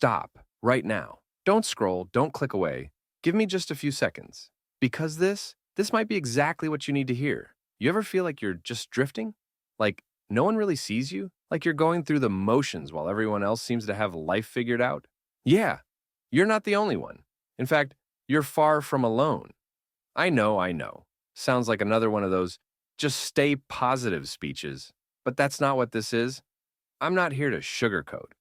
stop right now. Don't scroll, don't click away. Give me just a few seconds. Because this might be exactly what you need to hear. You ever feel like you're just drifting? Like no one really sees you? Like you're going through the motions while everyone else seems to have life figured out? Yeah, you're not the only one. In fact, you're far from alone. I know. Sounds like another one of those just stay positive speeches. But that's not what this is. I'm not here to sugarcoat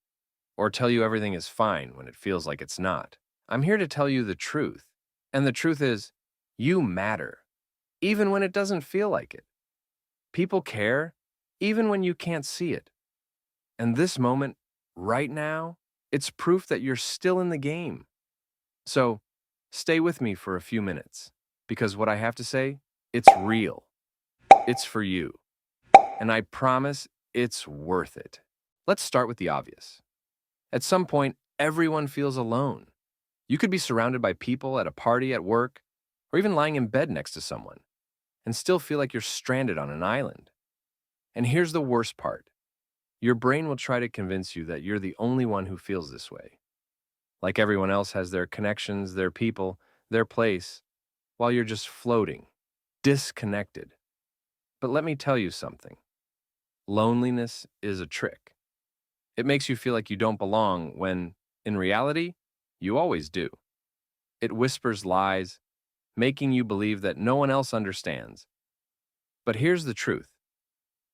or tell you everything is fine when it feels like it's not. I'm here to tell you the truth. And the truth is, you matter, even when it doesn't feel like it. People care, even when you can't see it. And this moment, right now, it's proof that you're still in the game. So, stay with me for a few minutes, because what I have to say, it's real. It's for you. And I promise it's worth it. Let's start with the obvious. At some point, everyone feels alone. You could be surrounded by people at a party at work, or even lying in bed next to someone, and still feel like you're stranded on an island. And here's the worst part. Your brain will try to convince you that you're the only one who feels this way. Like everyone else has their connections, their people, their place, while you're just floating, disconnected. But let me tell you something. Loneliness is a trick. It makes you feel like you don't belong when, in reality, you always do. It whispers lies, making you believe that no one else understands. But here's the truth.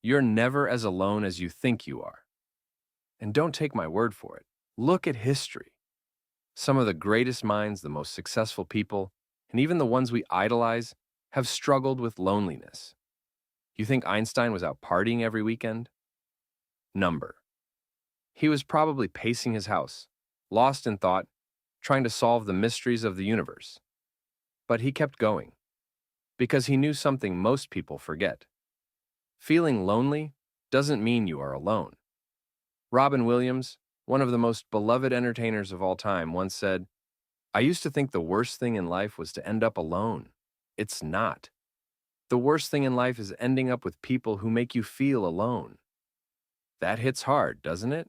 You're never as alone as you think you are. And don't take my word for it. Look at history. Some of the greatest minds, the most successful people, and even the ones we idolize have struggled with loneliness. You think Einstein was out partying every weekend? Number. He was probably pacing his house, lost in thought, trying to solve the mysteries of the universe. But he kept going, because he knew something most people forget. Feeling lonely doesn't mean you are alone. Robin Williams, one of the most beloved entertainers of all time, once said, "I used to think the worst thing in life was to end up alone. It's not. The worst thing in life is ending up with people who make you feel alone." That hits hard, doesn't it?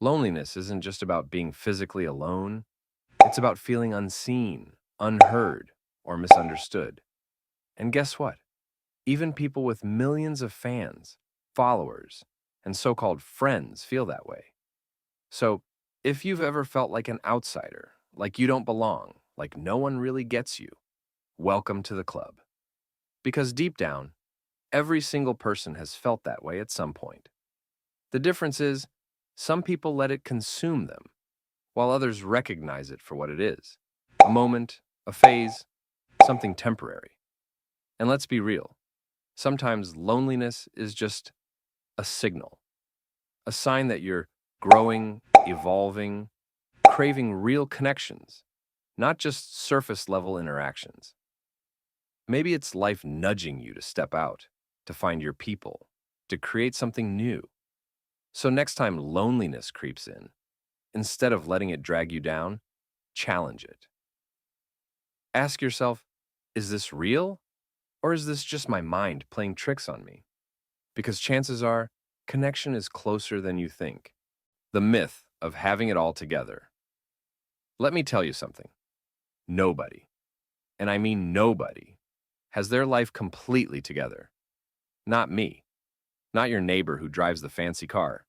Loneliness isn't just about being physically alone. It's about feeling unseen, unheard, or misunderstood. And guess what? Even people with millions of fans, followers, and so-called friends feel that way. So, if you've ever felt like an outsider, like you don't belong, like no one really gets you, welcome to the club. Because deep down, every single person has felt that way at some point. The difference is, some people let it consume them, while others recognize it for what it is. A moment, a phase, something temporary. And let's be real, sometimes loneliness is just a signal, a sign that you're growing, evolving, craving real connections, not just surface level interactions. Maybe it's life nudging you to step out, to find your people, to create something new. So next time loneliness creeps in, instead of letting it drag you down, challenge it. Ask yourself, is this real? Or is this just my mind playing tricks on me? Because chances are, connection is closer than you think. The myth of having it all together. Let me tell you something. Nobody, and I mean nobody, has their life completely together. Not me. Not your neighbor who drives the fancy car.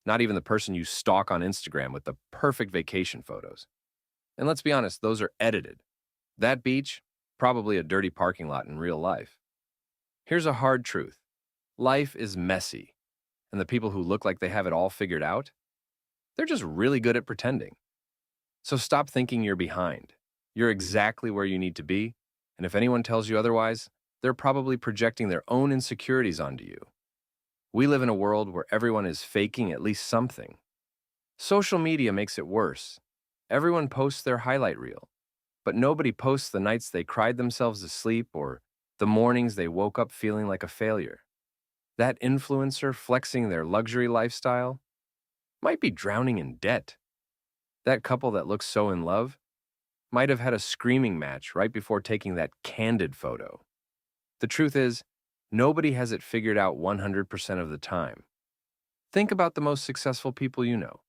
Not even the person you stalk on Instagram with the perfect vacation photos. And let's be honest, those are edited. That beach, probably a dirty parking lot in real life. Here's a hard truth. Life is messy, and the people who look like they have it all figured out, they're just really good at pretending. So stop thinking you're behind. You're exactly where you need to be, and if anyone tells you otherwise, they're probably projecting their own insecurities onto you. We live in a world where everyone is faking at least something. Social media makes it worse. Everyone posts their highlight reel, but nobody posts the nights they cried themselves to sleep or the mornings they woke up feeling like a failure. That influencer flexing their luxury lifestyle might be drowning in debt. That couple that looks so in love might have had a screaming match right before taking that candid photo. The truth is, nobody has it figured out 100% of the time. Think about the most successful people you know.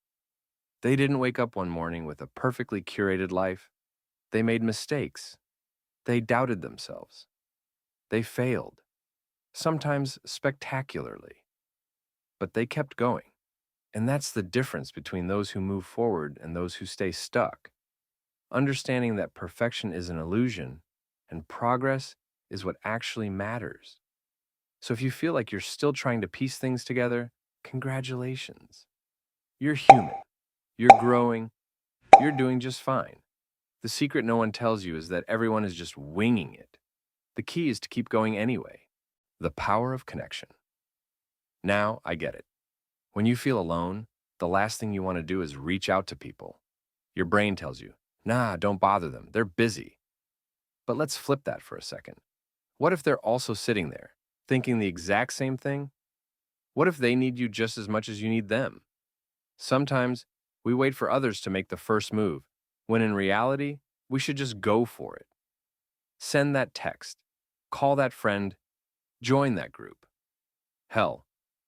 They didn't wake up one morning with a perfectly curated life. They made mistakes. They doubted themselves. They failed, sometimes spectacularly, but they kept going. And that's the difference between those who move forward and those who stay stuck. Understanding that perfection is an illusion and progress is what actually matters. So if you feel like you're still trying to piece things together, congratulations. You're human. You're growing. You're doing just fine. The secret no one tells you is that everyone is just winging it. The key is to keep going anyway. The power of connection. Now I get it. When you feel alone, the last thing you want to do is reach out to people. Your brain tells you, nah, don't bother them. They're busy. But let's flip that for a second. What if they're also sitting there, thinking the exact same thing? What if they need you just as much as you need them? Sometimes we wait for others to make the first move, when in reality, we should just go for it. Send that text, call that friend, join that group. Hell,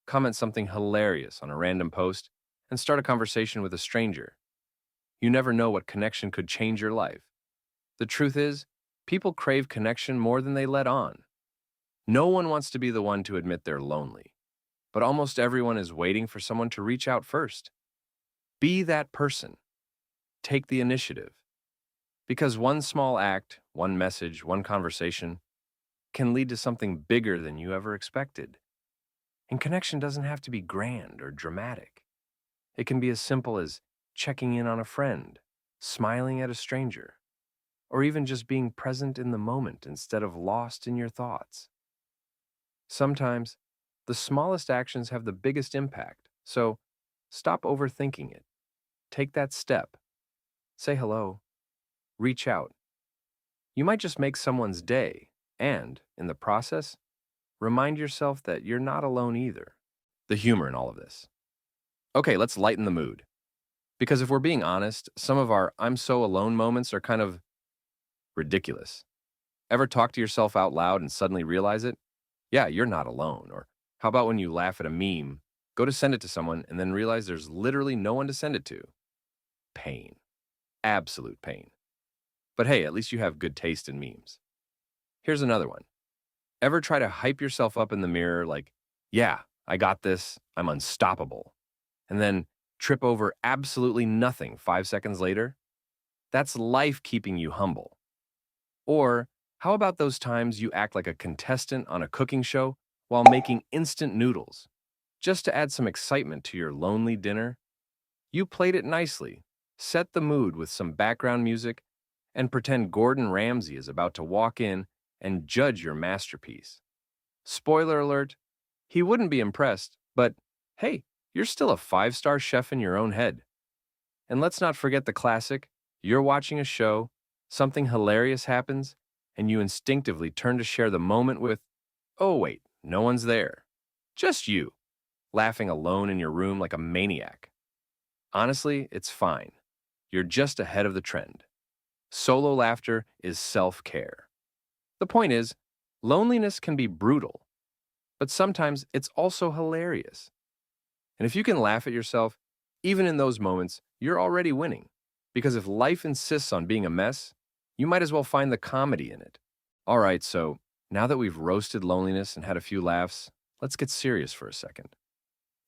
comment something hilarious on a random post and start a conversation with a stranger. You never know what connection could change your life. The truth is, people crave connection more than they let on. No one wants to be the one to admit they're lonely, but almost everyone is waiting for someone to reach out first. Be that person. Take the initiative. Because one small act, one message, one conversation can lead to something bigger than you ever expected. And connection doesn't have to be grand or dramatic. It can be as simple as checking in on a friend, smiling at a stranger, or even just being present in the moment instead of lost in your thoughts. Sometimes, the smallest actions have the biggest impact, so stop overthinking it. Take that step. Say hello. Reach out. You might just make someone's day, and, in the process, remind yourself that you're not alone either. The humor in all of this. Okay, let's lighten the mood. Because if we're being honest, some of our I'm so alone moments are kind of ridiculous. Ever talk to yourself out loud and suddenly realize it? Yeah, you're not alone. Or how about when you laugh at a meme, go to send it to someone, and then realize there's literally no one to send it to? Pain. Absolute pain. But hey, at least you have good taste in memes. Here's another one. Ever try to hype yourself up in the mirror like, yeah, I got this, I'm unstoppable, and then trip over absolutely nothing 5 seconds later? That's life keeping you humble. Or how about those times you act like a contestant on a cooking show while making instant noodles? Just to add some excitement to your lonely dinner? You played it nicely, set the mood with some background music, and pretend Gordon Ramsay is about to walk in and judge your masterpiece. Spoiler alert, he wouldn't be impressed, but hey, you're still a five-star chef in your own head. And let's not forget the classic, you're watching a show, something hilarious happens, and you instinctively turn to share the moment with, oh wait, no one's there. Just you, laughing alone in your room like a maniac. Honestly, it's fine. You're just ahead of the trend. Solo laughter is self-care. The point is, loneliness can be brutal, but sometimes it's also hilarious. And if you can laugh at yourself, even in those moments, you're already winning. Because if life insists on being a mess, you might as well find the comedy in it. All right, so now that we've roasted loneliness and had a few laughs, let's get serious for a second.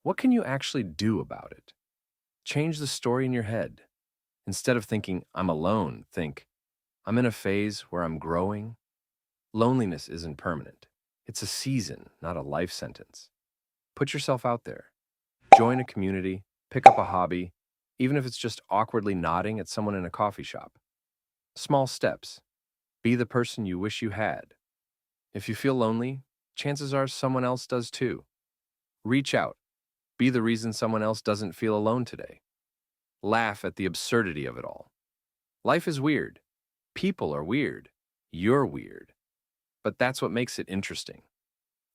What can you actually do about it? Change the story in your head. Instead of thinking, I'm alone, think, I'm in a phase where I'm growing. Loneliness isn't permanent. It's a season, not a life sentence. Put yourself out there. Join a community, pick up a hobby, even if it's just awkwardly nodding at someone in a coffee shop. Small steps. Be the person you wish you had. If you feel lonely, chances are someone else does too. Reach out. Be the reason someone else doesn't feel alone today. Laugh at the absurdity of it all. Life is weird. People are weird. You're weird. But that's what makes it interesting.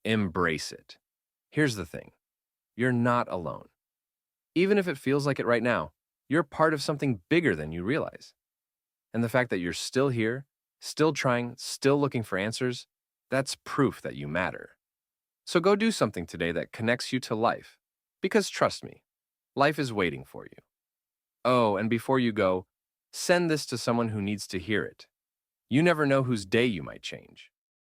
Embrace it. Here's the thing. You're not alone. Even if it feels like it right now, you're part of something bigger than you realize. And the fact that you're still here, still trying, still looking for answers, that's proof that you matter. So go do something today that connects you to life. Because trust me, life is waiting for you. Oh, and before you go, send this to someone who needs to hear it. You never know whose day you might change.